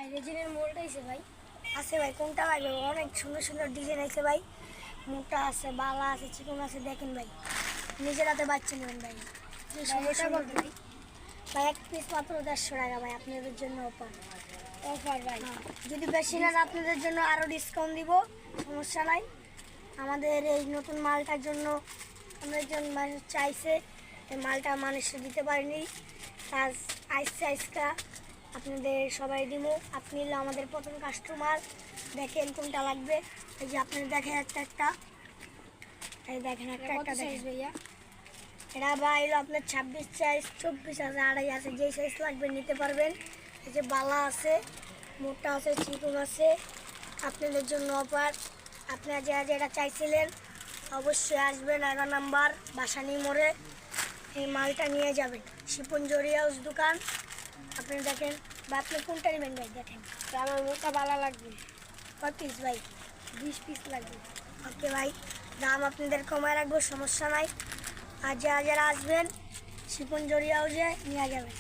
ভাই রেজিনের মোল্ড আছে ভাই, আছে ভাই, কোনটা লাগবে? অনেক সুন্দর সুন্দর ডিজাইন আছে ভাই, মোটা আছে, বালা আছে, চিকন আছে, দেখেন ভাই, নিজের হাতে বাচ্চা নেবেন ভাই। সুন্দর সুন্দর ভাই, এক পিস মাত্র 150 টাকা ভাই, আপনাদের জন্য অফার। অফার ভাই, যদি বেশি নেন আপনাদের জন্য আরও ডিসকাউন্ট দিব, সমস্যা নাই। আমাদের এই নতুন মালটার জন্য অনেকজন মানুষ চাইছে, এই মালটা মানুষ দিতে পারেনি, আজ আইসা আইসকা আপনাদের সবাই দিব। আপনি হলো আমাদের প্রথম কাস্টমার, দেখেন কোনটা লাগবে। এই যে আপনার দেখেন একটা, এই দেখেন একটা সাইজ ভাইয়া, এটা ভাই হলো আপনার 26 সাইজ, 24 আছে, 28 আছে, যেই সাইজ লাগবে নিতে পারবেন। এই যে বালা আছে, মোটা আছে, চিকন আছে, আপনাদের জন্য অফার। আপনারা যারা যেটা চাইছিলেন অবশ্যই আসবেন 11 নাম্বার বাসানি মোড়ে, এই মালটা নিয়ে যাবেন। শিপন জরি হাউস দোকান। আপনি দেখেন বা আপনি কোনটা নেবেন ভাই? দেখেন আমার মোটা বালা লাগবে। কত পিস ভাই? 20 পিস লাগবে। ওকে ভাই, দাম আপনাদের কমায় রাখবো, সমস্যা নাই। আর যারা যারা আসবেন শিপন জরি হাউসে নিয়ে যাবেন।